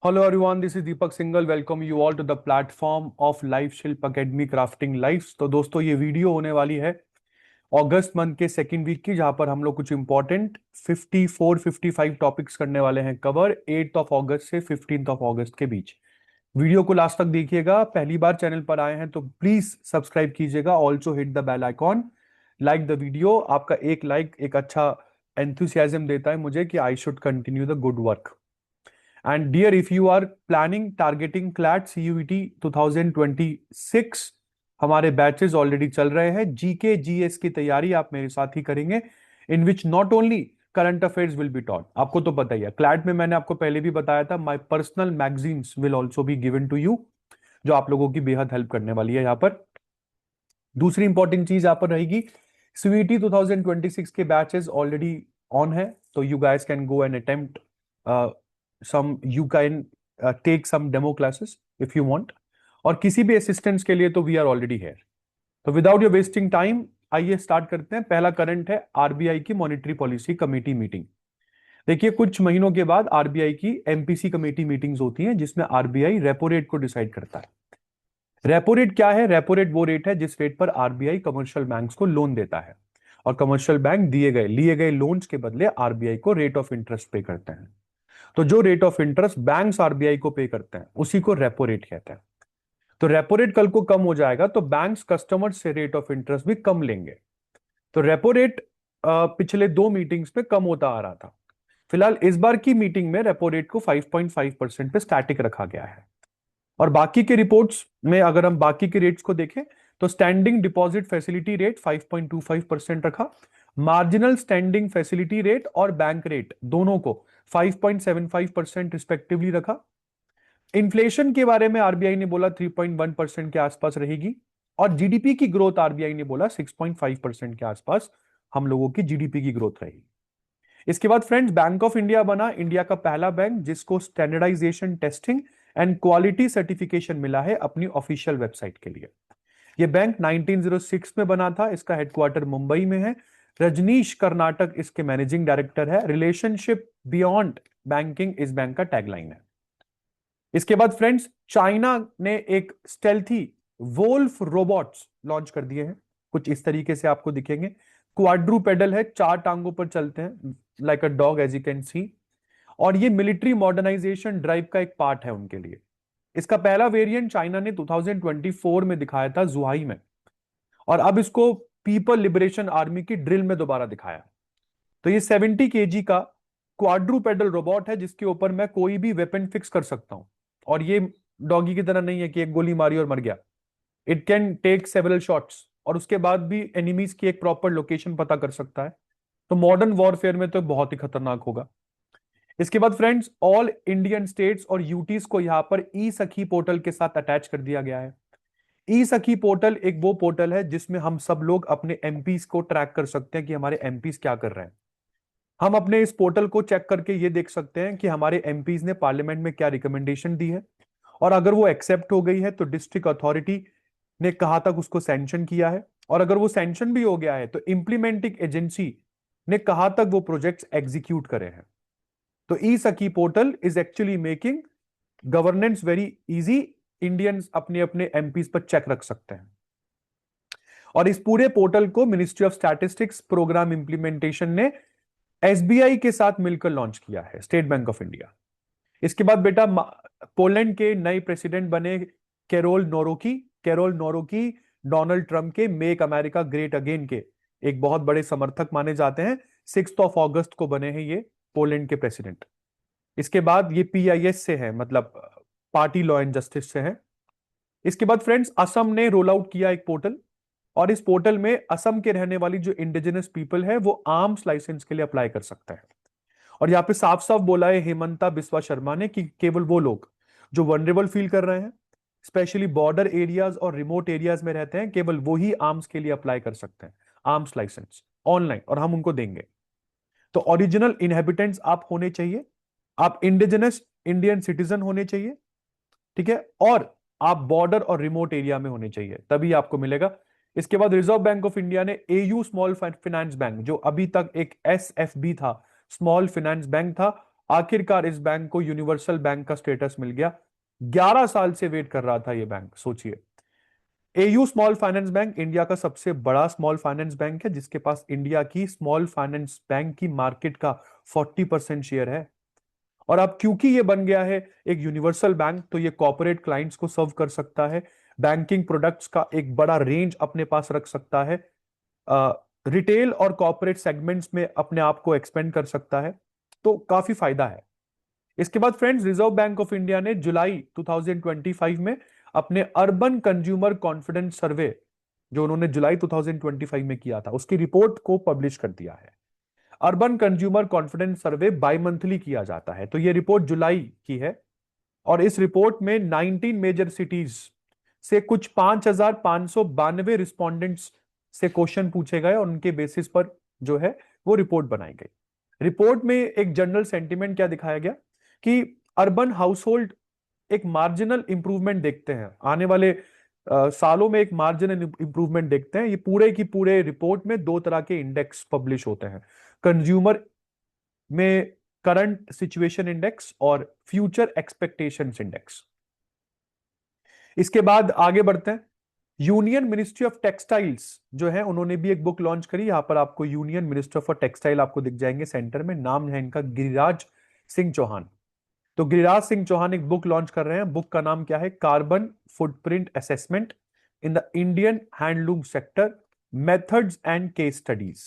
Hello everyone, this is Deepak Singhal. Welcome you all to the platform of LifeShilp Academy Crafting Lives। तो दोस्तों ये video होने वाली है अगस्त मंथ के सेकेंड वीक की, जहां पर हम लोग कुछ इंपॉर्टेंट 54-55 टॉपिक्स करने वाले हैं कवर 8 ऑफ अगस्त से 15 ऑफ अगस्त के बीच। वीडियो को लास्ट तक देखिएगा। पहली बार चैनल पर आए हैं तो प्लीज सब्सक्राइब कीजिएगा। Also hit the bell icon, like the video. आपका एक लाइक एक अच्छा एंथुसियाज्म देता है मुझे कि I should continue the good work. And dear, if you are planning targeting CLAT CUET 2026, हमारे बैचेस ऑलरेडी चल रहे हैं। जीके जीएस की तैयारी आप मेरे साथ ही करेंगे, in which not only current affairs will be taught. आपको तो पता ही है, क्लैट में मैंने आपको पहले भी बताया था, my personal magazines will also be given to you, जो आप लोगों की बेहद हेल्प करने वाली है यहाँ पर। दूसरी इंपॉर्टेंट चीज यहाँ पर रहेगी, सीयूईटी 2026 के बैचेस ऑलरेडी ऑन है, तो you guys can go and attempt you can take some demo classes if you want, और किसी भी असिस्टेंस के लिए तो वी आर ऑलरेडी हेयर। तो विदाउट योर वेस्टिंग टाइम आइए स्टार्ट करते हैं। पहला करंट है आरबीआई की मॉनेटरी पॉलिसी कमेटी मीटिंग। देखिए, कुछ महीनों के बाद आरबीआई की एमपीसी कमेटी मीटिंग्स होती हैं, जिसमें आरबीआई रेपो रेट को डिसाइड करता है। रेपो रेट क्या है? रेपो रेट वो रेट है जिस रेट पर आरबीआई कमर्शियल बैंक्स को लोन देता है, और कमर्शियल बैंक लिए गए लोन्स के बदले आरबीआई को रेट ऑफ इंटरेस्ट पे करते हैं। तो जो rate of interest banks RBI को पे करते हैं उसी को रेपो रेट कहते हैं। तो रेपो रेट कल को कम हो जाएगा तो बैंक्स कस्टमर्स से रेट ऑफ इंटरेस्ट भी कम लेंगे। तो रेपो रेट पिछले 2 मीटिंग्स पे कम होता आ रहा था। फिलहाल इस बार की मीटिंग में रेपो रेट को 5.5% पे स्टैटिक रखा गया है। और बाकी के रिपोर्ट्स में अगर हम बाकी के रेट्स को देखें तो स्टैंडिंग डिपॉजिट फैसिलिटी रेट 5.25% रखा, मार्जिनल स्टैंडिंग फैसिलिटी रेट और बैंक रेट दोनों को 5.75% रिस्पेक्टिवली रखा। इन्फ्लेशन के बारे में आरबीआई ने बोला 3.1% के आसपास रहेगी, और जीडीपी की ग्रोथ आरबीआई ने बोला 6.5% के आसपास हम लोगों की जीडीपी की ग्रोथ रहेगी। इसके बाद फ्रेंड्स, बैंक ऑफ इंडिया बना इंडिया का पहला बैंक जिसको standardisation testing and quality certification मिला है अपनी ऑफिशियल वेबसाइट के लिए। यह बैंक 1906 में बना था। इसका हेडक्वार्टर मुंबई में है। रजनीश कर्नाटक इसके मैनेजिंग डायरेक्टर है। रिलेशनशिप बियॉन्ड बैंकिंग इस बैंक का टैगलाइन है। इसके बाद फ्रेंड्स, चाइना ने एक स्टेल्थी वोल्फ रोबोट्स लॉन्च कर दिए हैं। कुछ इस तरीके से आपको दिखेंगे। क्वाड्रूपेडल है, 4 टांगों पर चलते हैं, like a dog as you can see. और ये मिलिट्री मॉडर्नाइजेशन ड्राइव का एक पार्ट है उनके लिए। इसका पहला वेरिएंट चाइना ने 2024 में दिखाया था जुहाई में, और अब इसको पीपल लिबरेशन आर्मी की ड्रिल में दोबारा दिखाया। तो ये 70 केजी का क्वाड्रूपेडल रोबोट है जिसके ऊपर मैं कोई भी वेपन फिक्स कर सकता हूं, और ये डॉगी की तरह नहीं है कि एक गोली मारी और मर गया। It can take several shots, और उसके बाद भी एनिमीज की एक प्रॉपर लोकेशन पता कर सकता है। तो मॉडर्न वॉरफेयर में तो बहुत ही खतरनाक होगा। इसके बाद फ्रेंड्स, ऑल इंडियन स्टेट्स और यूटीज को यहां पर ई सखी पोर्टल के साथ अटैच कर दिया गया है। ई सखी पोर्टल एक वो पोर्टल है जिसमें हम सब लोग अपने एमपीज को ट्रैक कर सकते हैं कि हमारे एमपीज क्या कर रहे हैं। हम अपने इस पोर्टल को चेक करके ये देख सकते हैं कि हमारे एमपीज ने पार्लियामेंट में क्या रिकमेंडेशन दी है, और अगर वो एक्सेप्ट हो गई है तो डिस्ट्रिक्ट अथॉरिटी ने कहां तक उसको सैंक्शन किया है, और अगर वो सैंक्शन भी हो गया है तो इंप्लीमेंटिंग एजेंसी ने कहां तक वो प्रोजेक्ट्स एग्जीक्यूट करे हैं। तो ई सखी portal is actually making governance very easy. Indians अपने अपने एमपीज पर चेक रख सकते हैं, और इस पूरे पोर्टल को ministry of statistics programme implementation ने एसबीआई के साथ मिलकर लॉन्च किया है, स्टेट बैंक ऑफ इंडिया। इसके बाद बेटा, पोलैंड के नए प्रेसिडेंट बने कैरोल नोरोकी डोनाल्ड ट्रंप के मेक अमेरिका ग्रेट अगेन के एक बहुत बड़े समर्थक माने जाते हैं। 6 ऑफ अगस्त को बने हैं ये पोलैंड के प्रेसिडेंट। इसके बाद ये पीआईएस से है, मतलब पार्टी लॉ एंड जस्टिस से है। इसके बाद फ्रेंड्स, असम ने रोल आउट किया एक पोर्टल, और इस पोर्टल में असम के रहने वाली जो इंडिजिनस पीपल है वो आर्म्स लाइसेंस के लिए अप्लाई कर सकता है। और यहां पे साफ साफ बोला है हेमंता बिस्वा शर्मा ने कि केवल वो लोग जो वनरेबल फील कर रहे हैं, स्पेशली बॉर्डर एरियाज और रिमोट एरियाज में रहते हैं, केवल वो ही आर्म्स के लिए अप्लाई कर सकते हैं आर्म्स लाइसेंस ऑनलाइन, और हम उनको देंगे। तो ओरिजिनल इनहेबिटेंट्स आप होने चाहिए, आप इंडिजिनस इंडियन सिटीजन होने चाहिए, ठीक है, और आप बॉर्डर और रिमोट एरिया में होने चाहिए, तभी आपको मिलेगा। इसके बाद रिजर्व बैंक ऑफ इंडिया ने एयू स्मॉल फाइनेंस बैंक, जो अभी तक एक एसएफबी था, स्मॉल फाइनेंस बैंक था, आखिरकार इस बैंक को यूनिवर्सल बैंक का स्टेटस मिल गया। 11 साल से वेट कर रहा था ये बैंक, सोचिए। AU small finance bank India का सबसे बड़ा स्मॉल फाइनेंस बैंक है, जिसके पास इंडिया की स्मॉल फाइनेंस बैंक की मार्केट का 40% शेयर है। और अब क्योंकि ये बन गया है एक यूनिवर्सल बैंक, तो ये कॉर्पोरेट क्लाइंट्स को सर्व कर सकता है, बैंकिंग प्रोडक्ट्स का एक बड़ा रेंज अपने पास रख सकता है, रिटेल और कॉर्पोरेट सेगमेंट्स में अपने आप को एक्सपेंड कर सकता है। तो काफी फायदा है। इसके बाद friends, reserve bank of India ने जुलाई 2025 में अपने अर्बन कंज्यूमर कॉन्फिडेंस सर्वे, जो उन्होंने जुलाई 2025 में किया था, उसकी रिपोर्ट को पब्लिश कर दिया है। Urban consumer confidence survey by monthly किया जाता है, तो ये रिपोर्ट जुलाई की है। और इस रिपोर्ट में 19 मेजर सिटीज से कुछ 5,592 रिस्पोंडेंट्स से क्वेश्चन पूछे गए और उनके बेसिस पर जो है वो रिपोर्ट बनाई गई। रिपोर्ट में एक जनरल सेंटीमेंट क्या दिखाया गया कि अर्बन हाउसहोल्ड एक मार्जिनल इंप्रूवमेंट देखते हैं, आने वाले सालों में एक मार्जिनल इंप्रूवमेंट देखते हैं। ये पूरे की पूरे रिपोर्ट में दो तरह के इंडेक्स पब्लिश होते हैं, कंज्यूमर में करंट सिचुएशन इंडेक्स और फ्यूचर एक्सपेक्टेशंस इंडेक्स। इसके बाद आगे बढ़ते हैं। यूनियन मिनिस्ट्री ऑफ टेक्सटाइल्स जो है, उन्होंने भी एक बुक लॉन्च करी। यहां पर आपको यूनियन मिनिस्टर फॉर टेक्सटाइल आपको दिख जाएंगे सेंटर में, नाम है इनका गिरिराज सिंह चौहान। तो गिरिराज सिंह चौहान एक बुक लॉन्च कर रहे हैं। बुक का नाम क्या है? Carbon footprint assessment in the Indian handloom sector, methods and case studies.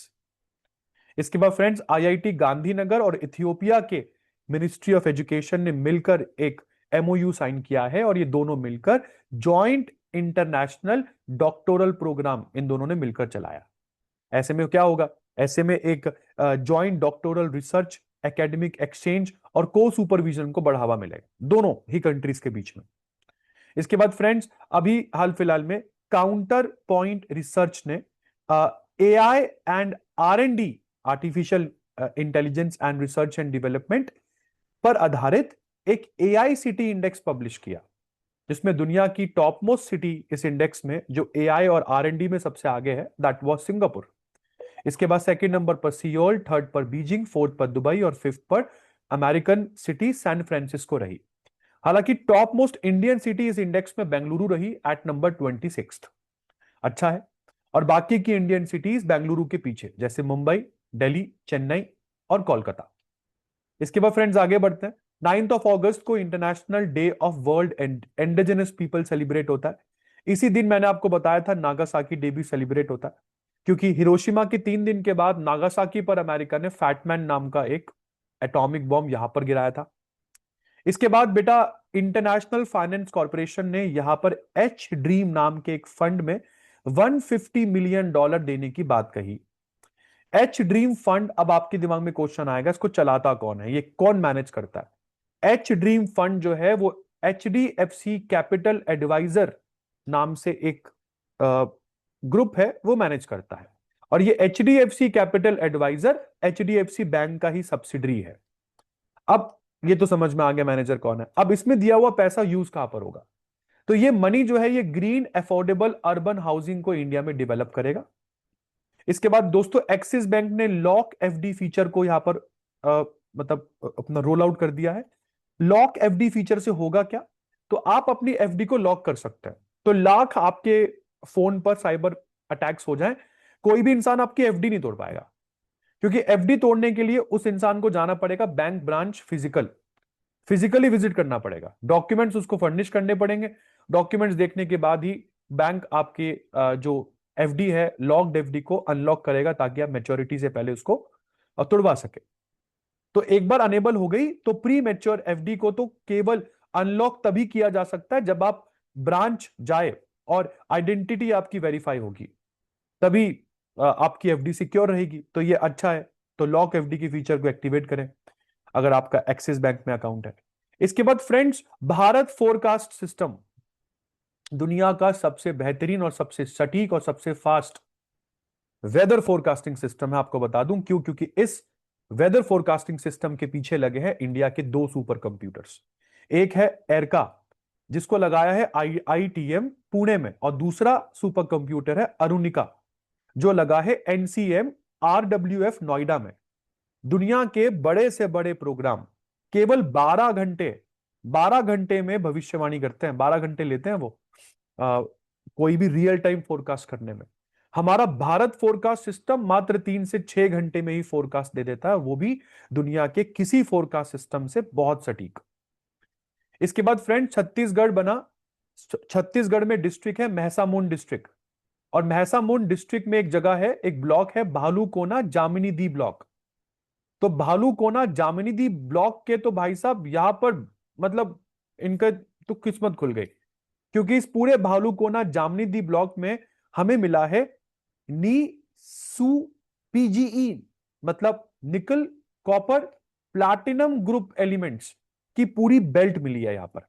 इसके बाद फ्रेंड्स, आईआईटी गांधीनगर और इथियोपिया के मिनिस्ट्री ऑफ एजुकेशन ने मिलकर एक एमओयू साइन किया है, और ये दोनों मिलकर जॉइंट इंटरनेशनल डॉक्टोरल प्रोग्राम इन दोनों ने मिलकर चलाया। ऐसे में क्या होगा? ऐसे में एक joint doctoral research, academic exchange और को सुपरविजन को बढ़ावा मिलेगा दोनों ही कंट्रीज के बीच में। इसके बाद फ्रेंड्स, अभी हाल फिलहाल में काउंटर पॉइंट रिसर्च ने AI and R and D, artificial intelligence and research and development पर आधारित एक एआईसीटी इंडेक्स पब्लिश किया, जिसमें दुनिया की टॉप मोस्ट सिटी इस इंडेक्स में जो एआई और आर&डी में सबसे आगे है, दैट वाज सिंगापुर। इसके बाद सेकंड नंबर पर सियोल, थर्ड पर बीजिंग, फोर्थ पर दुबई और फिफ्थ पर अमेरिकन सिटी सैन फ्रांसिस्को रही। हालांकि टॉप मोस्ट इंडियन सिटी इस इंडेक्स में बेंगलुरु रही एट नंबर 26। अच्छा है। और बाकी की इंडियन सिटीज बेंगलुरु के पीछे, जैसे मुंबई, दिल्ली, चेन्नई और कोलकाता। इसके बाद फ्रेंड्स आगे बढ़ते हैं। 9th ऑफ अगस्त को international day of world indigenous people celebrate होता है। इसी दिन मैंने आपको बताया था नागासाकी डे भी सेलिब्रेट होता है, क्योंकि हिरोशिमा के 3 दिन के बाद नागासाकी पर अमेरिका ने फैटमैन नाम का एक एटॉमिक बॉम्ब यहां पर गिराया था। इसके बाद बेटा, इंटरनेशनल फाइनेंस कॉर्पोरेशन ने यहां पर एच ड्रीम नाम के एक फंड में $150 मिलियन देने की बात कही। एच ड्रीम फंड, अब आपके दिमाग में क्वेश्चन आएगा, इसको चलाता कौन है, ये कौन मैनेज करता है? एच ड्रीम फंड जो है वो HDFC कैपिटल एडवाइजर नाम से एक ग्रुप है, वो मैनेज करता है। और ये HDFC capital adviser HDFC bank का ही सब्सिडरी है। अब ये तो समझ में आ गया मैनेजर कौन है। अब इसमें दिया हुआ पैसा यूज कहां पर होगा? तो ये मनी जो है ये ग्रीन अफोर्डेबल अर्बन हाउसिंग को इंडिया में डेवलप करेगा। इसके बाद दोस्तों, एक्सिस बैंक ने लॉक एफडी फीचर को यहां पर मतलब अपना रोल आउट कर दिया है। लॉक एफडी फीचर से होगा क्या? तो आप अपनी एफडी को लॉक कर सकते हैं। तो लाख आपके फोन पर साइबर अटैक्स हो जाए, कोई भी इंसान आपकी एफडी नहीं तोड़ पाएगा, क्योंकि एफडी तोड़ने के लिए उस इंसान को जाना पड़ेगा बैंक ब्रांच, फिजिकली विजिट करना पड़ेगा, डॉक्यूमेंट्स उसको फर्निश करने पड़ेंगे। डॉक्यूमेंट्स देखने के बाद ही बैंक आपके जो एफडी है, लॉक्ड एफडी को अनलॉक करेगा, ताकि आप मैच्योरिटी से पहले उसको तोड़वा सके। तो एक बार अनेबल हो गई तो प्री मैच्योर एफडी को तो केवल अनलॉक तभी किया जा सकता है जब आप ब्रांच जाए और आइडेंटिटी आपकी वेरीफाई होगी, तभी आपकी एफडी सिक्योर रहेगी। तो ये अच्छा है। तो लॉक एफडी की फीचर को एक्टिवेट करें अगर आपका एक्सिस बैंक में अकाउंट है। इसके बाद फ्रेंड्स, भारत फोरकास्ट सिस्टम दुनिया का सबसे बेहतरीन और सबसे सटीक और सबसे फास्ट वेदर फोरकास्टिंग सिस्टम है। आपको बता दूं क्यों? क्योंकि इस वेदर फोरकास्टिंग सिस्टम के पीछे लगे हैं इंडिया के 2 सुपर कंप्यूटर्स। एक है एरका, जिसको लगाया है IITM पुणे में, और दूसरा सुपर कंप्यूटर है अरुणिका, जो लगा है NCM RWF नोएडा में। दुनिया के बड़े से बड़े प्रोग्राम केवल 12 घंटे, 12 घंटे में भविष्यवाणी करते हैं, 12 घंटे लेते हैं वो कोई भी रियल टाइम फोरकास्ट करने में। हमारा भारत फोरकास्ट सिस्टम मात्र 3 से 6 घंटे में ही फोरकास्ट दे देता है, वो भी दुनिया के किसी फोरकास्ट सिस्टम से बहुत सटीक। इसके बाद फ्रेंड छत्तीसगढ़ बना। छत्तीसगढ़ में डिस्ट्रिक्ट है महसामुंड डिस्ट्रिक्ट, और महसामुंड डिस्ट्रिक्ट में एक जगह है, एक ब्लॉक है भालूकोना जामिनी दी ब्लॉक। तो भालूकोना जामिनी दी ब्लॉक के तो भाई साहब यहां पर मतलब इनका तो किस्मत खुल गई, क्योंकि इस पूरे भालूकोना जामिनी दी ब्लॉक में हमें मिला है नी सू पीजीई, मतलब निकल कॉपर प्लैटिनम ग्रुप एलिमेंट्स की पूरी बेल्ट मिली है यहां पर।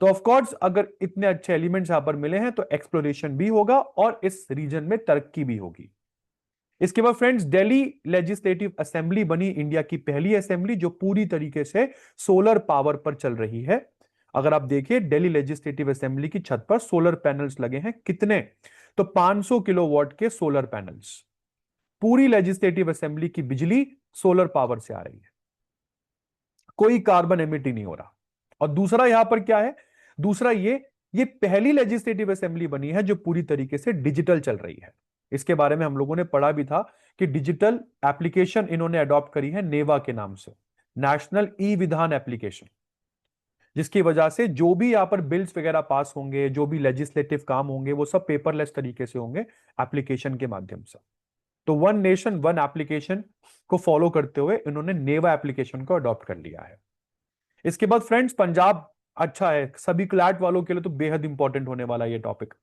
तो ऑफ कोर्स अगर इतने अच्छे एलिमेंट्स यहां पर मिले हैं तो एक्सप्लोरेशन भी होगा और इस रीजन में तरक्की भी होगी। इसके बाद फ्रेंड्स दिल्ली लेजिस्लेटिव असेंबली बनी, इंडिया की पहली असेंबली जो पूरी तरीके से सोलर पावर पर चल रही है। अगर आप देखिए दिल्ली लेजिस्लेटिव असेंबली की छत पर सोलर पैनल्स लगे हैं, कितने, तो 500 किलोवाट के सोलर पैनल्स। पूरी लेजिस्लेटिव असेंबली की बिजली सोलर पावर से आ रही है, कोई कार्बन एमिट ही नहीं हो रहा। और दूसरा यहां पर क्या है, दूसरा ये पहली लेजिस्लेटिव असेंबली बनी है जो पूरी तरीके से डिजिटल चल रही है। इसके बारे में हम लोगों ने पढ़ा भी था कि डिजिटल एप्लीकेशन इन्होंने अडॉप्ट करी है नेवा के नाम से, नेशनल ई विधान एप्लीकेशन, जिसकी वजह से जो भी यहां पर बिल्स वगैरह पास होंगे, जो भी लेजिस्लेटिव काम होंगे, वो सब पेपरलेस तरीके से होंगे, एप्लीकेशन के माध्यम से। तो वन नेशन वन एप्लीकेशन को फॉलो करते हुए इन्होंने नेवा एप्लीकेशन को अडॉप्ट कर लिया है। इसके बाद फ्रेंड्स पंजाब अच्छा है, सभी क्लैट वालों के लिए तो बेहद इंपॉर्टेंट होने वाला ये टॉपिक।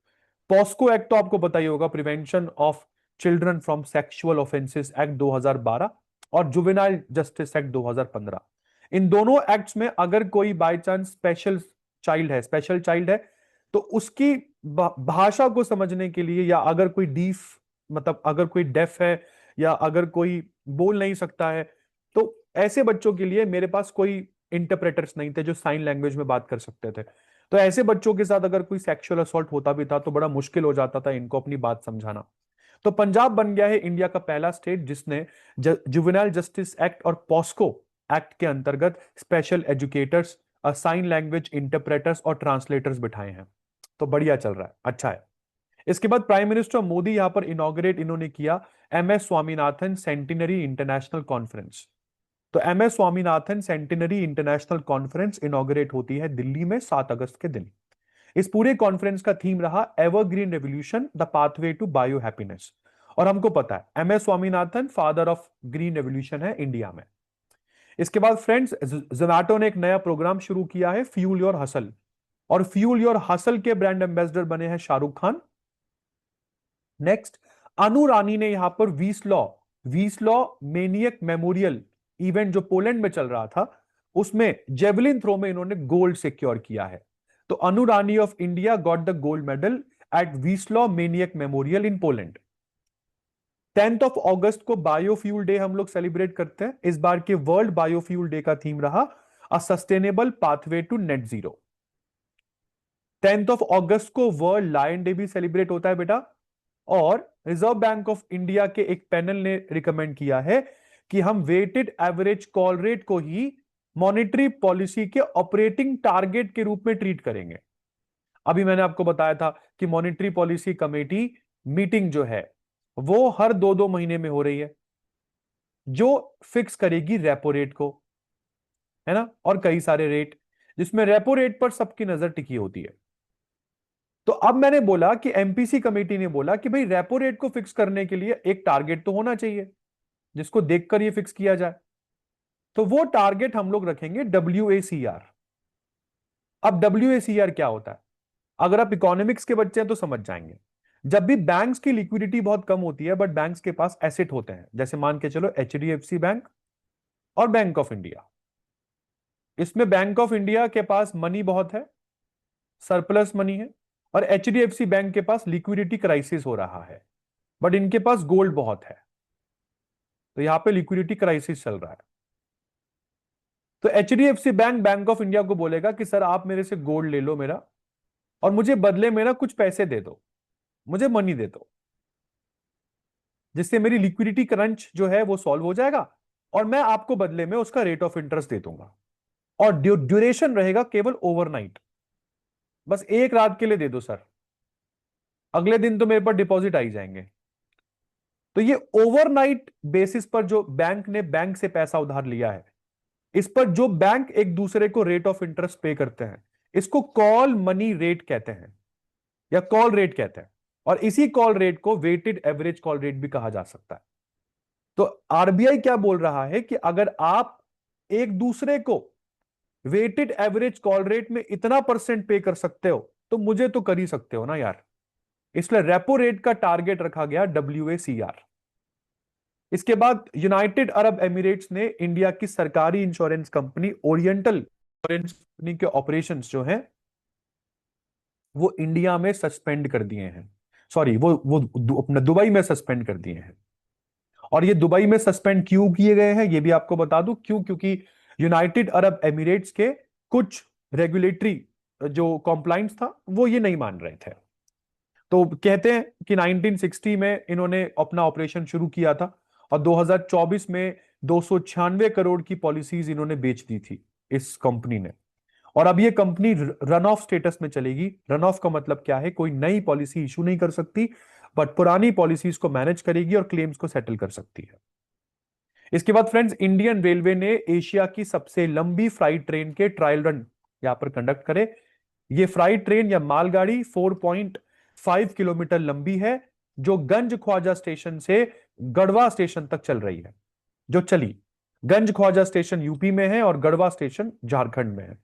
पॉस्को एक्ट तो आपको पता ही होगा, prevention of children from sexual offences act 2012 और जुवेनाइल जस्टिस एक्ट 2015। इन दोनों एक्ट्स में अगर कोई बाय चांस स्पेशल चाइल्ड है तो उसकी भाषा को समझने के लिए, या अगर कोई डीफ मतलब अगर कोई डेफ है या अगर कोई बोल नहीं सकता है, तो ऐसे बच्चों के लिए मेरे पास कोई इंटरप्रेटर्स नहीं थे जो साइन लैंग्वेज में बात कर सकते थे। तो ऐसे बच्चों के साथ अगर कोई सेक्सुअल असॉल्ट होता भी था तो बड़ा मुश्किल हो जाता था इनको अपनी बात समझाना। तो पंजाब बन गया है इंडिया का पहला स्टेट जिसने जुवेनाइल जस्टिस एक्ट और पॉस्को एक्ट के अंतर्गत special educators, sign language interpreters और ट्रांसलेटर्स बिठाए हैं। तो बढ़िया चल रहा है, अच्छा है। इसके बाद प्राइम मिनिस्टर मोदी यहां पर इनॉग्रेट इन्होंने किया MS Swaminathan centenary international conference. तो MS Swaminathan centenary international conference inaugurate होती है दिल्ली में 7 अगस्त के दिन। इस पूरे कॉन्फ्रेंस का थीम रहा evergreen revolution the pathway to bio happiness. और हमको पता है MS Swaminathan father of green revolution है इंडिया में। इसके बाद फ्रेंड्स जोमैटो ने एक नया प्रोग्राम शुरू किया है फ्यूल योर हसल, और फ्यूल योर हसल के ब्रांड एम्बेसडर बने हैं शाहरुख खान। नेक्स्ट अनु रानी ने यहां पर वीसलॉ मेनियक मेमोरियल इवेंट जो पोलैंड में चल रहा था उसमें जेवलिन थ्रो में इन्होंने गोल्ड सिक्योर किया है। तो Anu Rani of India got the gold medal at Wieslaw Maniak memorial in Poland. 10 अगस्त को बायोफ्यूल डे हम लोग सेलिब्रेट करते हैं। इस बार के वर्ल्ड बायोफ्यूल डे का थीम रहा a sustainable pathway to net zero. 10 अगस्त को वर्ल्ड लायन डे भी सेलिब्रेट होता है बेटा। और रिजर्व बैंक ऑफ इंडिया के एक पैनल ने रिकमेंड किया है कि हम वेटेड एवरेज कॉल रेट को ही मॉनेटरी पॉलिसी के ऑपरेटिंग टारगेट के रूप में ट्रीट करेंगे। अभी मैंने आपको बताया था कि मॉनेटरी पॉलिसी कमेटी मीटिंग जो है वो हर 2-2 महीने में हो रही है, जो फिक्स करेगी रेपो रेट को, है ना, और कई सारे रेट, जिसमें रेपो रेट पर सबकी नजर टिकी होती है। तो अब मैंने बोला कि MPC कमेटी ने बोला कि भाई रेपो रेट को फिक्स करने के लिए एक टारगेट तो होना चाहिए जिसको देखकर ये फिक्स किया जाए। तो वो टारगेट हम लोग रखेंगे WACR। अब WACR क्या होता है, अगर आप इकोनॉमिक्स के बच्चे हैं तो समझ जाएंगे। जब भी बैंक्स की लिक्विडिटी बहुत कम होती है बट बैंक्स के पास एसेट होते हैं, जैसे मान के चलो HDFC बैंक और बैंक ऑफ इंडिया, इसमें बैंक ऑफ इंडिया के पास मनी बहुत है, सरप्लस मनी है, और HDFC बैंक के पास लिक्विडिटी क्राइसिस हो रहा है बट इनके पास गोल्ड बहुत है। तो यहां पे लिक्विडिटी क्राइसिस चल रहा है। तो HDFC bank bank of India को बोलेगा कि सर आप मेरे से गोल्ड ले लो मेरा, और मुझे बदले में ना कुछ पैसे दे दो, मुझे मनी दे दो, जिससे मेरी लिक्विडिटी क्रंच जो है वो सॉल्व हो जाएगा और मैं आपको बदले में उसका रेट ऑफ इंटरेस्ट दे दूंगा। और ड्यूरेशन रहेगा केवल ओवरनाइट, बस एक रात के लिए दे दो सर, अगले दिन तो मेरे पर डिपॉजिट आ ही जाएंगे। तो ये ओवरनाइट बेसिस पर जो बैंक ने बैंक से पैसा उधार लिया है, इस पर जो बैंक एक दूसरे को रेट ऑफ इंटरेस्ट पे करते हैं, इसको कॉल मनी रेट कहते हैं या कॉल रेट कहते हैं। और इसी कॉल रेट को वेटेड एवरेज कॉल रेट भी कहा जा सकता है। तो आरबीआई क्या बोल रहा है कि अगर आप एक दूसरे को वेटेड एवरेज कॉल रेट में इतना परसेंट पे कर सकते हो तो मुझे तो कर ही सकते हो ना यार। इसलिए रेपो रेट का टारगेट रखा गया WACR। इसके बाद यूनाइटेड अरब एमिरेट्स ने इंडिया की सरकारी insurance company oriental insurance company के ऑपरेशंस जो हैं वो इंडिया में सस्पेंड कर दिए हैं। सॉरी, वो अपना दुबई में सस्पेंड कर दिए हैं। और ये दुबई में सस्पेंड क्यों किए गए हैं ये भी आपको बता दूं क्यों, क्योंकि यूनाइटेड अरब एमिरेट्स के कुछ रेगुलेटरी जो कॉम्प्लाइंस था वो ये नहीं मान रहे थे। तो कहते हैं कि 1960 में इन्होंने अपना ऑपरेशन शुरू किया था और 2024 में 296 करोड़ की पॉलिसीज इन्होंने बेच दी थी इस कंपनी ने। और अब ये कंपनी रन ऑफ स्टेटस में चलेगी। रन ऑफ का मतलब क्या है, कोई नई पॉलिसी इशू नहीं कर सकती, बट पुरानी पॉलिसीज को मैनेज करेगी और क्लेम्स को सेटल कर सकती है। इसके बाद फ्रेंड्स, इंडियन रेलवे ने एशिया की सबसे लंबी फ्राइट ट्रेन के ट्रायल रन यहां पर कंडक्ट करे। ये फ्राइट ट्रेन या मालगाड़ी 4.5 किलोमीटर लंबी है, जो गंज ख्वाजा स्टेशन से गढ़वा स्टेशन तक चल रही है। जो चली, गंज ख्वाजा स्टेशन यूपी में है और गढ़वा स्टेशन झारखंड में है।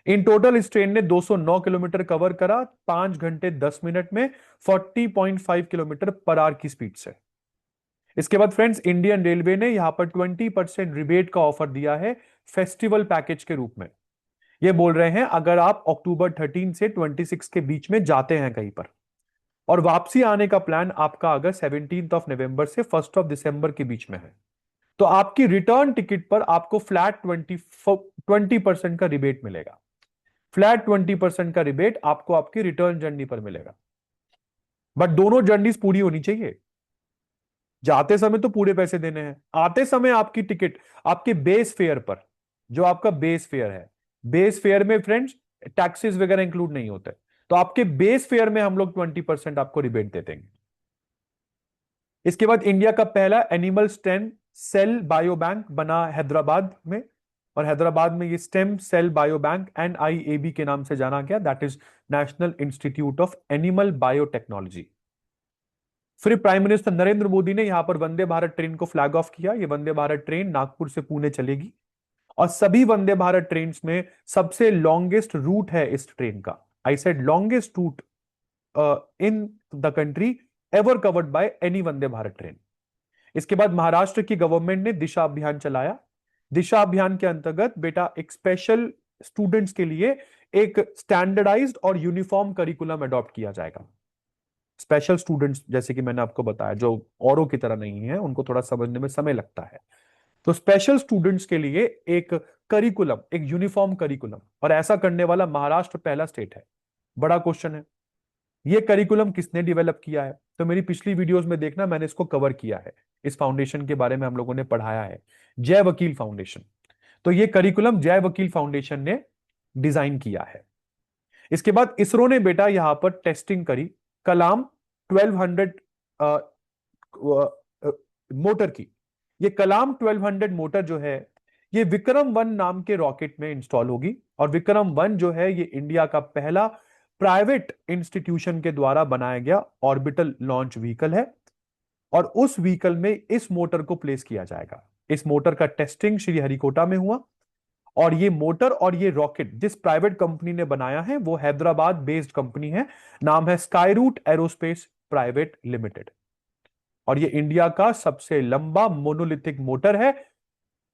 इन टोटल इस ट्रेन ने 209 किलोमीटर कवर करा 5 घंटे 10 मिनट में 40.5 किलोमीटर पर आवर की स्पीड से। इसके बाद फ्रेंड्स, इंडियन रेलवे ने यहां पर 20% रिबेट का ऑफर दिया है फेस्टिवल पैकेज के रूप में। ये बोल रहे हैं अगर आप अक्टूबर 13 से 26 के बीच में जाते हैं कहीं पर और वापसी आने का प्लान आपका अगर 17 नवंबर से 1 दिसंबर के बीच में है, तो आपकी रिटर्न टिकट पर आपको फ्लैट 20% का रिबेट मिलेगा। फ्लैट 20% का रिबेट आपको आपकी रिटर्न जर्नी पर मिलेगा। बट दोनों जर्नीज पूरी होनी चाहिए। जाते समय तो पूरे पैसे देने हैं, आते समय आपकी टिकट आपके बेस फेयर पर, जो आपका बेस फेयर है, बेस फेयर में फ्रेंड्स टैक्सेस वगैरह इंक्लूड नहीं होते, तो आपके बेस फेयर में हम लोग 20% आपको रिबेट दे देंगे। इसके बाद इंडिया का पहला animal stem cell bio bank बना हैदराबाद में। और हैदराबाद में ये stem cell bio bank NIAB के नाम से जाना गया, that is national institute of animal biotechnology. फिर प्राइम मिनिस्टर नरेंद्र मोदी ने यहां पर वंदे भारत ट्रेन को फ्लैग ऑफ किया। ये वंदे भारत ट्रेन नागपुर से पुणे चलेगी और सभी वंदे भारत ट्रेन में सबसे लॉन्गेस्ट रूट है इस ट्रेन का। I said longest route in the country ever covered by any Vande Bharat train. इसके बाद महाराष्ट्र की गवर्नमेंट ने दिशा अभियान चलाया। दिशा अभियान के अंतर्गत बेटा एक स्पेशल स्टूडेंट्स के लिए एक स्टैंडर्डाइज्ड और यूनिफॉर्म करिकुलम अडॉप्ट किया जाएगा। स्पेशल स्टूडेंट्स, जैसे कि मैंने आपको बताया, जो औरों की तरह नहीं है, उनको थोड़ा समझने में समय लगता है, तो स्पेशल स्टूडेंट्स के लिए एक करिकुलम, एक यूनिफॉर्म करिकुलम, और ऐसा करने वाला महाराष्ट्र पहला स्टेट है। बड़ा क्वेश्चन है, ये करिकुलम किसने डेवलप किया है? तो मेरी पिछली वीडियोस में देखना, मैंने इसको कवर किया है। इस फाउंडेशन के बारे में हम लोगों ने पढ़ाया है, जय वकील फाउंडेशन। तो ये करिकुलम जय वकील फाउंडेशन ने डिजाइन किया है। इसके बाद इसरो ने बेटा यहां पर टेस्टिंग करी कलाम 1200 मोटर की। ये कलाम 1200 मोटर जो है, ये विक्रम 1 नाम के रॉकेट में इंस्टॉल होगी। और विक्रम 1 जो है, ये इंडिया का पहला प्राइवेट इंस्टीट्यूशन के द्वारा बनाया गया ऑर्बिटल लॉन्च व्हीकल है। और उस व्हीकल में इस मोटर को प्लेस किया जाएगा। इस मोटर का टेस्टिंग श्रीहरिकोटा में हुआ। और ये मोटर और ये रॉकेट जिस प्राइवेट कंपनी ने बनाया है वो हैदराबाद बेस्ड कंपनी है, नाम है स्काईरूट एरोस्पेस प्राइवेट लिमिटेड। और ये इंडिया का सबसे लंबा मोनोलिथिक मोटर है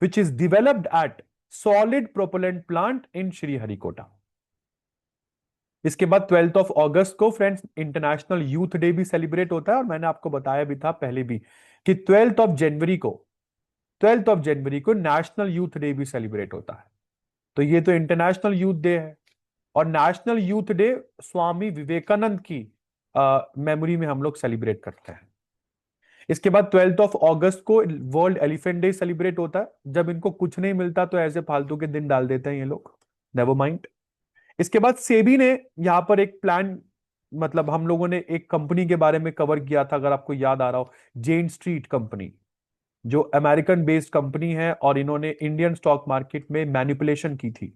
which is developed at solid propellant plant in Sriharikota. इसके बाद 12 अगस्त को फ्रेंड्स इंटरनेशनल यूथ डे भी सेलिब्रेट होता है। और मैंने आपको बताया भी था पहले भी कि 12 जनवरी को नेशनल यूथ डे भी सेलिब्रेट होता है। तो ये तो इंटरनेशनल यूथ डे है। और national youth day Swami Vivekananda की मेमोरी में हम लोग सेलिब्रेट करते हैं। इसके बाद 12 अगस्त को वर्ल्ड एलिफेंट डे सेलिब्रेट होता है। जब इनको कुछ नहीं मिलता तो ऐसे फालतू के दिन डाल देते हैं ये लोग, नेवर माइंड। इसके बाद सेबी ने यहां पर एक प्लान, मतलब हम लोगों ने एक कंपनी के बारे में कवर किया था, अगर आपको याद आ रहा हो, जेन स्ट्रीट कंपनी, जो अमेरिकन बेस्ड कंपनी है और इन्होंने इंडियन स्टॉक मार्केट में मैनिपुलेशन की थी,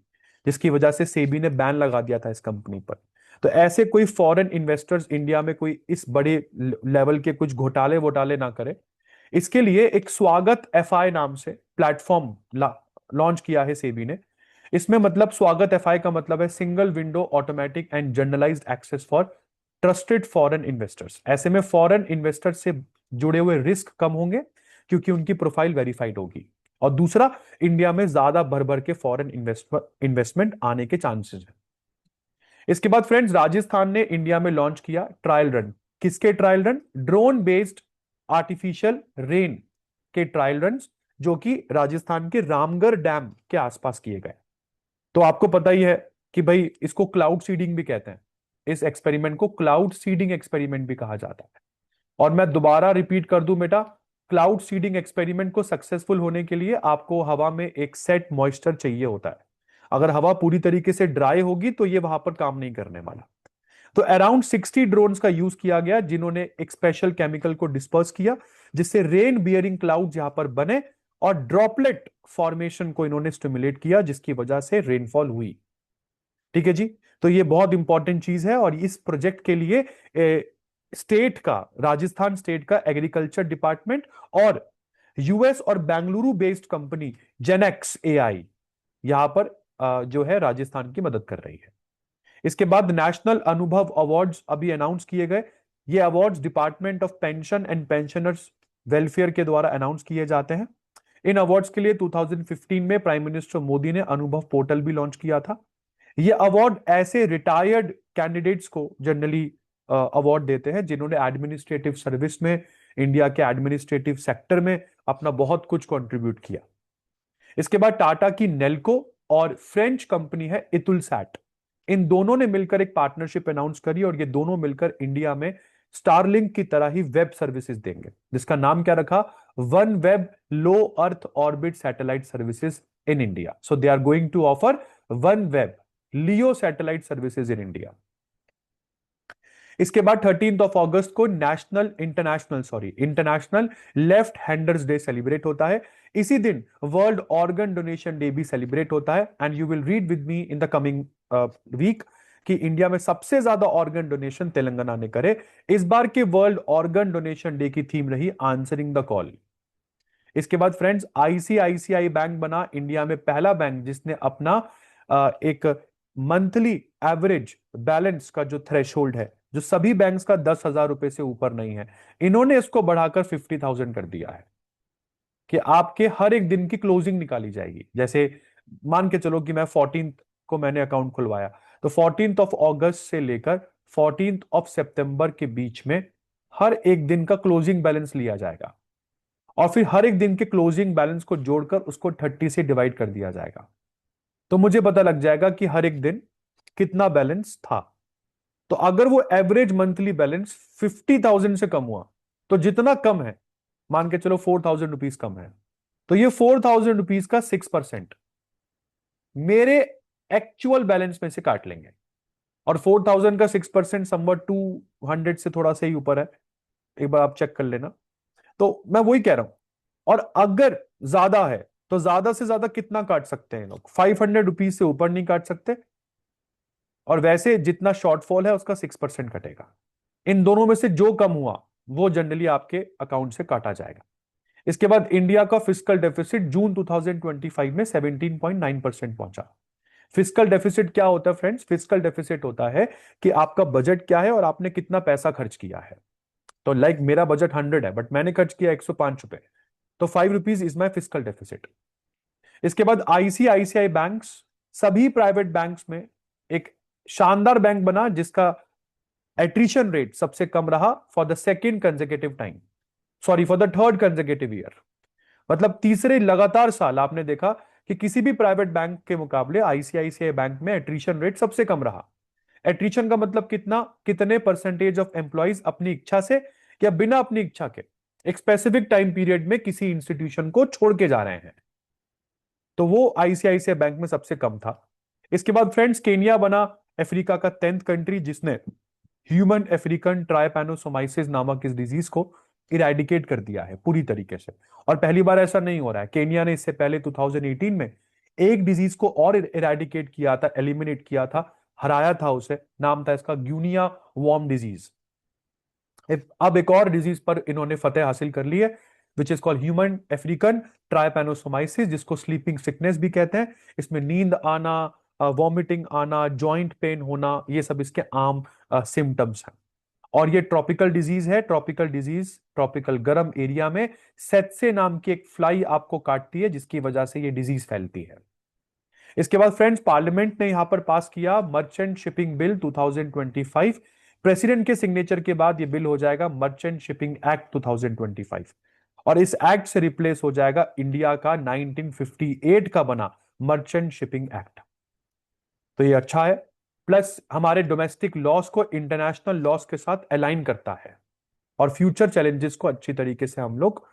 जिसकी वजह से सेबी ने बैन लगा दिया था इस कंपनी पर। तो ऐसे कोई फॉरेन इन्वेस्टर्स इंडिया में कोई इस बड़े लेवल के कुछ घोटाले वोटाले ना करे, इसके लिए एक स्वागत एफआई नाम से प्लेटफॉर्म लॉन्च किया है सेबी ने। इसमें मतलब स्वागत एफआई का मतलब है single window automatic and generalised access for trusted foreign investors. ऐसे में फॉरेन इन्वेस्टर्स से जुड़े हुए रिस्क कम होंगे क्योंकि उनकी प्रोफाइल वेरीफाइड होगी, और दूसरा, इंडिया में ज्यादा भर भर के फॉरेन इन्वेस्टमेंट आने के चांसेस है। इसके बाद फ्रेंड्स, राजस्थान ने इंडिया में लॉन्च किया ट्रायल रन। किसके trial run? Drone based artificial rain के ट्रायल रन, जो कि राजस्थान के रामगढ़ डैम के आसपास किए गए। तो आपको पता ही है कि भाई इसको क्लाउड सीडिंग भी कहते हैं, इस एक्सपेरिमेंट को क्लाउड सीडिंग एक्सपेरिमेंट भी कहा जाता है। और मैं दोबारा रिपीट कर दूं बेटा, क्लाउड सीडिंग एक्सपेरिमेंट को सक्सेसफुल होने के लिए आपको हवा में एक सेट मॉइस्चर चाहिए होता है। अगर हवा पूरी तरीके से ड्राई होगी तो ये वहां पर काम नहीं करने वाला। तो अराउंड 60 ड्रोन्स का यूज किया गया, जिन्होंने एक स्पेशल केमिकल को डिस्पर्स किया, जिससे रेन बियरिंग क्लाउड यहां पर बने, और ड्रॉपलेट फॉर्मेशन को इन्होंने स्टिमुलेट किया, जिसकी वजह से रेनफॉल हुई। ठीक है जी। तो ये बहुत इंपॉर्टेंट चीज है, और इस प्रोजेक्ट के लिए स्टेट का, राजस्थान स्टेट का एग्रीकल्चर डिपार्टमेंट और यूएस और Bengaluru based company Genex AI यहां पर जो है राजस्थान की मदद कर रही है। इसके बाद नेशनल अनुभव अवार्ड्स अभी अनाउंस किए गए। ये awards department of pension and pensioners welfare के द्वारा अनाउंस किए जाते हैं। इन अवार्ड्स के लिए 2015 में प्राइम मिनिस्टर मोदी ने अनुभव पोर्टल भी लॉन्च किया था। ये अवार्ड ऐसे रिटायर्ड कैंडिडेट्स को जनरली अवार्ड देते हैं जिन्होंने एडमिनिस्ट्रेटिव सर्विस में, इंडिया के एडमिनिस्ट्रेटिव सेक्टर में अपना बहुत कुछ कंट्रीब्यूट किया। इसके बाद टाटा की नेल्को और फ्रेंच कंपनी है इतुलसैट, इन दोनों ने मिलकर एक पार्टनरशिप अनाउंस करी, और ये दोनों मिलकर इंडिया में स्टारलिंक की तरह ही वेब सर्विसेज देंगे, जिसका नाम क्या रखा? OneWeb low earth orbit satellite services in India. So they are going to offer OneWeb LEO satellite services in India. इसके बाद 13 अगस्त को international left handers day celebrate होता है। इसी दिन वर्ल्ड ऑर्गन डोनेशन डे भी celebrate होता है। And you will read with me in the coming week कि इंडिया में सबसे ज्यादा ऑर्गन डोनेशन तेलंगाना ने करे। इस बार के वर्ल्ड ऑर्गन डोनेशन डे की थीम रही आंसरिंग द कॉल। इसके बाद फ्रेंड्स, आईसीआईसीआई बैंक बना इंडिया में पहला बैंक जिसने अपना एक मंथली एवरेज बैलेंस का जो थ्रेशोल्ड है, जो सभी बैंक्स का 10,000 रुपए से ऊपर नहीं है, इन्होंने इसको बढ़ाकर 50,000 कर दिया है कि आपके हर एक दिन की क्लोजिंग निकाली जाएगी। जैसे मान के चलो कि मैं 14 को मैंने अकाउंट खुलवाया, तो 14 अगस्त से लेकर 14 सितंबर के बीच में हर एक दिन का क्लोजिंग बैलेंस लिया जाएगा, और फिर हर एक दिन के क्लोजिंग बैलेंस को जोड़कर उसको 30 से डिवाइड कर दिया जाएगा। तो मुझे पता लग जाएगा कि हर एक दिन कितना बैलेंस था। तो अगर वो एवरेज मंथली बैलेंस 50,000 से कम हुआ, तो जितना कम है, मान के चलो 4,000 रुपीज कम है, तो ये 4,000 रुपीज का 6% मेरे एक्चुअल बैलेंस में से काट लेंगे। और 4,000 का 6% समवट 200 से थोड़ा सा ही ऊपर है, एक बार आप चेक कर लेना। तो मैं वही कह रहा हूं। और अगर ज्यादा है तो ज्यादा से ज्यादा कितना काट सकते हैं लोग? 500 रुपीज से ऊपर नहीं काट सकते, और वैसे जितना शॉर्टफॉल है उसका 6% कटेगा। इन दोनों में से जो कम हुआ वो जनरली आपके अकाउंट से काटा जाएगा। इसके बाद इंडिया का फिस्कल डेफिसिट जून 2025 में 17.9% पहुंचा। फिस्कल डेफिसिट क्या होता है फ्रेंड्स? फिस्कल डेफिसिट होता है कि आपका बजट क्या है और आपने कितना पैसा खर्च किया है। तो लाइक मेरा बजट 100 है बट मैंने खर्च किया 105 रुपए, तो 5 rupees is my fiscal deficit. इसके बाद आईसीआईसीआई बैंक्स सभी प्राइवेट बैंक्स में एक शानदार बैंक बना जिसका एट्रिशन रेट सबसे कम रहा for the second consecutive time, sorry for the third consecutive year. मतलब तीसरे लगातार साल आपने देखा कि किसी भी प्राइवेट बैंक के मुकाबले आईसीआईसीआई बैंक में एट्रिशन रेट सबसे कम रहा। एट्रिशन का मतलब कितना, कितने परसेंटेज ऑफ एम्प्लॉइज अपनी इच्छा से या बिना अपनी इच्छा के एक स्पेसिफिक टाइम पीरियड में किसी इंस्टीट्यूशन को छोड़ के जा रहे हैं, तो वो आईसीआईसीआई बैंक में सबसे कम था। इसके बाद फ्रेंड्स केनिया बना अफ्रीका का 10th कंट्री जिसने ह्यूमन अफ्रीकन ट्राइपैनोसोमाइसिस नामक इस डिजीज को इरेडिकेट कर दिया है पूरी तरीके से। और पहली बार ऐसा नहीं हो रहा है, केनिया ने इससे पहले 2018 में एक डिजीज को और इरेडिकेट किया था, एलिमिनेट किया था, हराया था उसे, नाम था इसका ग्यूनिया वॉर्म डिजीज। अब एक और डिजीज पर इन्होंने फतेह हासिल कर ली है, which is called human African trypanosomiasis, जिसको स्लीपिंग सिकनेस भी कहते हैं। इसमें नींद आना, वॉमिटिंग आना, जॉइंट पेन होना, ये सब इसके आम सिम्टम्स हैं। और ये ट्रॉपिकल डिजीज है। ट्रॉपिकल डिजीज ट्रॉपिकल गर्म एरिया में सेत्से नाम की एक फ्लाई आपको काटती है, जिसकी वजह से ये डिजीज फैलती है। इसके बाद फ्रेंड्स पार्लियामेंट ने यहां पर पास किया मर्चेंट शिपिंग बिल 2025। प्रेसिडेंट के सिग्नेचर के बाद यह बिल हो जाएगा मर्चेंट शिपिंग एक्ट 2025, और इस एक्ट से रिप्लेस हो जाएगा इंडिया का 1958 का बना मर्चेंट शिपिंग एक्ट। तो ये अच्छा है, प्लस हमारे डोमेस्टिक लॉस को इंटरनेशनल लॉस के साथ अलाइन करता है, और फ्यूचर चैलेंजेस को अच्छी तरीके से हम लोग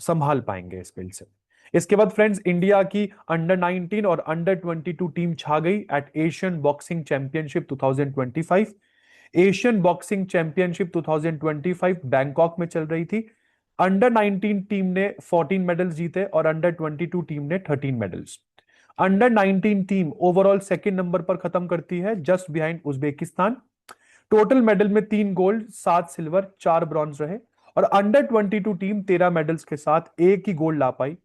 संभाल पाएंगे इस बिल से। इसके बाद फ्रेंड्स इंडिया की अंडर 19 और अंडर 22 टीम छा गई eight Asian boxing championship 2025। Asian boxing championship 2025 Bangkok में चल रही थी। अंडर 19 टीम ने 14 मेडल्स जीते और अंडर 22 टीम ने 13 medals. Under 19 team overall second number पर खत्म करती है, just behind Uzbekistan. Total medal में 3 गोल्ड, 7 सिल्वर, 4 ब्रॉन्ज रहे। और अंडर 22 टीम 13 मेडल्स के साथ एक ही गोल्ड ला पाई,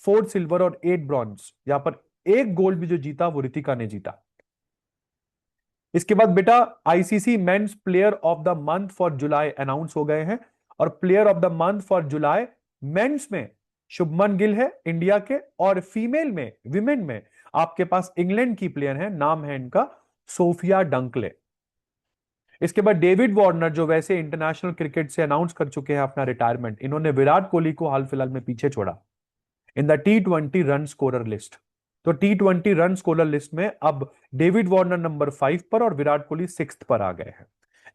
4 सिल्वर और 8 ब्रॉन्ज। यहां पर एक गोल्ड भी जो जीता वो रितिका ने जीता। इसके बाद बेटा ICC men's player of the month for July announce हो गए हैं, और player of the month for July men's में शुभमन गिल है इंडिया के, और फीमेल में विमेन में आपके पास इंग्लैंड की प्लेयर है, नाम है इनका सोफिया डंकले। इसके बाद डेविड वार्नर जो वैसे इंटरनेशनल क्रिकेट से अनाउंस कर चुके हैं अपना रिटायरमेंट, इन्होंने विराट कोहली को हाल फिलहाल में पीछे छोड़ा in the T20 run scorer list. तो T20 रन स्कोरर लिस्ट में अब डेविड वार्नर नंबर 5 पर और विराट कोहली 6th पर आ गए हैं।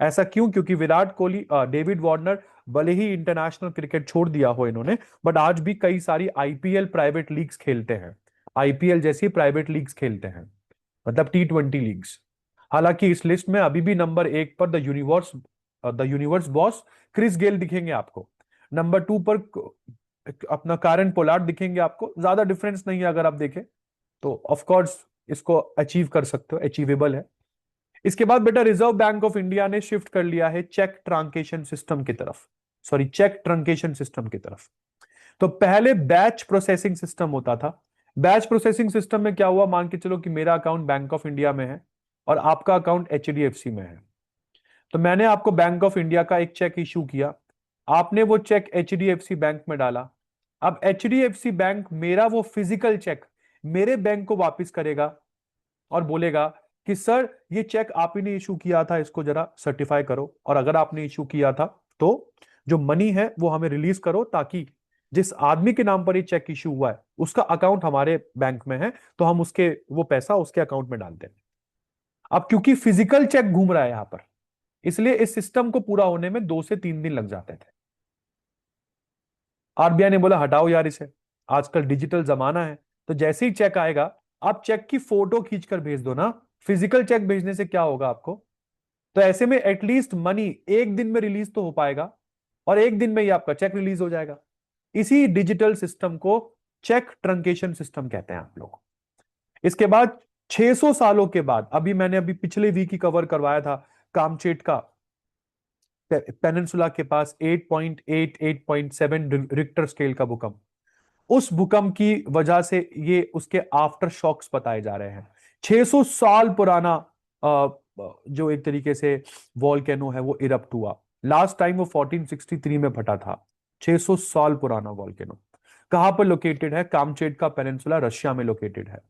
ऐसा क्यों? क्योंकि विराट कोहली डेविड वार्नर भले ही इंटरनेशनल क्रिकेट छोड़ दिया हो इन्होंने, बट आज भी कई सारी आईपीएल प्राइवेट लीग्स खेलते हैं, आईपीएल जैसी प्राइवेट लीग्स खेलते हैं, मतलब T20 लीग्स। हालांकि इस लिस्ट में अभी भी नंबर 1 पर the universe boss Chris Gayle दिखेंगे आपको, नंबर 2 पर अपना कारण पोलार्ड दिखेंगे आपको। ज्यादा डिफरेंस नहीं है अगर आप देखें तो, ऑफ कोर्स इसको अचीव कर सकते हो, अचीवेबल है। इसके बाद बेटा रिजर्व बैंक ऑफ इंडिया ने शिफ्ट कर लिया है चेक ट्रांकेशन सिस्टम की तरफ, चेक ट्रंकेशन सिस्टम की तरफ। तो पहले बैच प्रोसेसिंग सिस्टम होता था। बैच प्रोसेसिंग सिस्टम में क्या हुआ, मान के चलो कि मेरा अकाउंट बैंक ऑफ इंडिया में है और आपका अकाउंट एचडीएफसी में है। तो मैंने आपको बैंक ऑफ इंडिया का एक चेक इशू किया, आपने वो चेक एचडीएफसी बैंक में डाला। अब एचडीएफसी बैंक मेरा वो फिजिकल चेक मेरे बैंक को वापस करेगा और बोलेगा कि सर ये चेक आप ही ने इशू किया था, इसको जरा सर्टिफाई करो, और अगर आपने इशू किया था तो जो मनी है वो हमें रिलीज करो, ताकि जिस आदमी के नाम पर ये चेक इशू हुआ है उसका अकाउंट हमारे बैंक में है, तो हम उसके वो पैसा उसके अकाउंट में डाल दें। अब क्योंकि फिजिकल चेक घूम रहा है यहां पर, इसलिए इस सिस्टम को पूरा होने में 2 से 3 दिन लग जाते थे। आरबीआई ने बोला हटाओ यार इसे, आजकल डिजिटल जमाना है, तो जैसे ही चेक आएगा आप चेक की फोटो खींचकर भेज दो ना, फिजिकल चेक भेजने से क्या होगा आपको। तो ऐसे में एटलीस्ट मनी एक दिन में रिलीज तो हो पाएगा, और एक दिन में ही आपका चेक रिलीज हो जाएगा। इसी डिजिटल सिस्टम को चेक ट्रंकेशन सिस्टम कहते हैं आप लोग। इसके बाद 600 सालों के बाद, मैंने पिछले वीक ही कवर करवाया था कामचेट का पेनिनसुला के पास 8.8 8.7 रिक्टर स्केल का भूकंप, उस भूकंप की वजह से ये उसके आफ्टर शॉक्स बताए जा रहे हैं। 600 साल पुराना जो एक तरीके से वॉल्केनो है वो इरप्ट हुआ, लास्ट टाइम वो 1463 में फटा था। 600 साल पुराना वॉल्केनो कहां पर लोकेटेड है? कामचेट का पेनिनसुला रशिया में लोकेटेड है।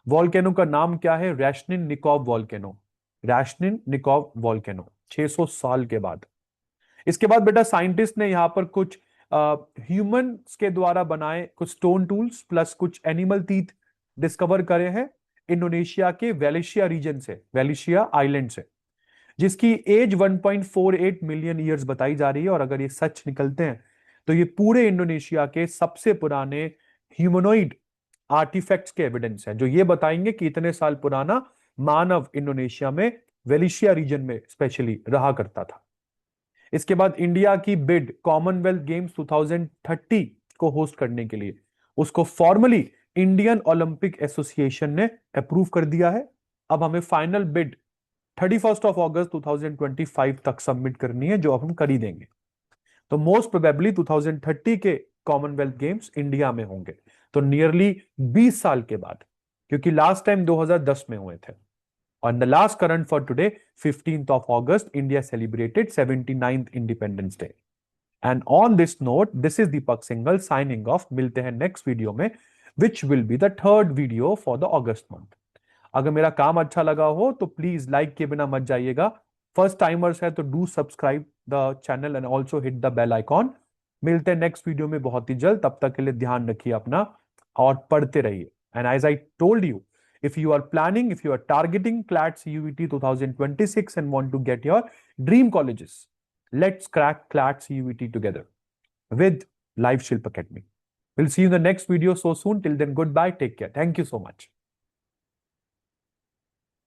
वॉल्केनो का नाम क्या है? रैशनिन-निकोव वॉल्केनो। रैशनिन-निकोव वॉल्केनो 600 साल के बाद। इसके बाद बेटा साइंटिस्ट ने यहां पर कुछ ह्यूमंस के द्वारा बनाए कुछ स्टोन टूल्स प्लस कुछ एनिमल टीथ डिस्कवर करे हैं इंडोनेशिया के वेलेशिया रीजन से, वेलेशिया आइलैंड से, जिसकी एज 1.48 मिलियन ईयर्स बताई जा रही है। और अगर ये सच निकलते हैं तो ये पूरे इंडोनेशिया के सबसे पुराने ह्यूमनोइड आर्टिफैक्ट्स के एविडेंस हैं जो ये बताएंगे कि इतने साल पुराना मानव इंडोनेशिया में वेलिशिया रीजन में स्पेशली रहा करता था। इसके बाद इंडिया की बिड कॉमनवेल्थ गेम्स 2030 को होस्ट करने के लिए उसको फॉर्मली इंडियन ओलंपिक एसोसिएशन ने अप्रूव कर दिया है। अब हमें फाइनल बिड 31 अगस्त 2025 तक सबमिट करनी है जो अब हम कर ही देंगे। तो मोस्ट प्रोबेबली 2030 के कॉमनवेल्थ गेम्स इंडिया में होंगे, तो नियरली 20 साल के बाद, क्योंकि लास्ट टाइम 2010 में हुए थे। On the last current for today, 15th of August, India celebrated 79th Independence Day. And on this note, this is Deepak Singhal signing off. मिलते हैं next video में, which will be the third video for the August month. अगर मेरा काम अच्छा लगा हो तो प्लीज लाइक के बिना मत जाइएगा। फर्स्ट टाइमर्स है तो do subscribe the channel and also hit the bell icon. मिलते हैं नेक्स्ट वीडियो में बहुत ही जल्द, तब तक के लिए ध्यान रखिए अपना और पढ़ते रहिए। And as I told you, if you are planning, if you are targeting CLAT CUET 2026 and want to get your dream colleges, let's crack CLAT CUET together with LiveShilp Academy. We'll see you in the next video so soon. Till then, goodbye. Take care. Thank you so much.